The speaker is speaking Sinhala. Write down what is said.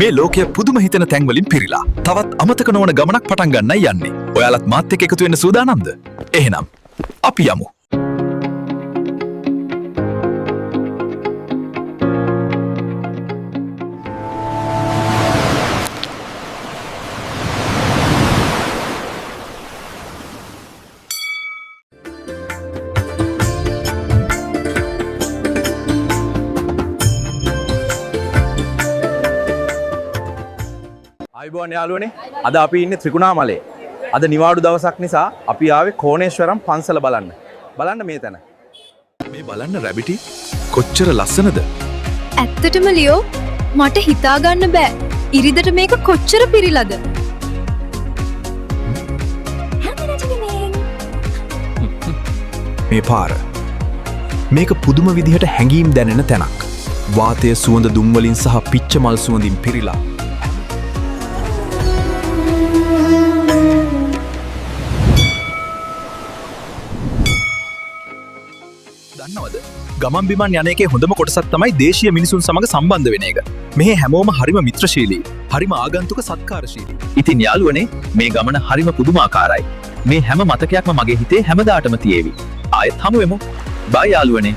මේ ලෝකය පුදුම හිතෙන තැන්වලින් පිරීලා. තවත් අමතක නොවන ගමනක් පටන් ගන්නයි යන්නේ. ඔයාලත් මාත් එක්ක එකතු වෙන්න සූදානම්ද? එහෙනම් අපි යමු. අයිබෝන් යාළුවනේ අද අපි ඉන්නේ ත්‍රිකුණාමලේ. අද නිවාඩු දවසක් නිසා අපි ආවේ කෝණේශ්වරම් පන්සල බලන්න. බලන්න මේ තැන. මේ බලන්න රැබිටි කොච්චර ලස්සනද? ඇත්තටම ලියෝ මට හිතා ගන්න බෑ. ඉරිදට මේක කොච්චර පිරිලාද? මේ පාර මේක පුදුම විදිහට හැඟීම් දැනෙන තැනක්. වාතය සුවඳ දුම් වලින් සහ පිච්ච මල් සුවඳින් පිරීලා. දන්නවද? ගමන් බිමන් යන එකේ හොඳම කොටසක් තමයි දේශීය මිනිසුන් සමග සම්බන්ධ වෙන එක. මෙහි හැමෝම හරිම මිත්‍රශීලී, හරිම ආගන්තුක සත්කාරශීලී. ඉතින් යාළුවනේ මේ ගමන හරිම පුදුමාකාරයි. මේ හැම මතකයක්ම මගේ හිතේ හැමදාටම තියේවි. ආයෙත් හමු වෙමු. බයි යාළුවනේ.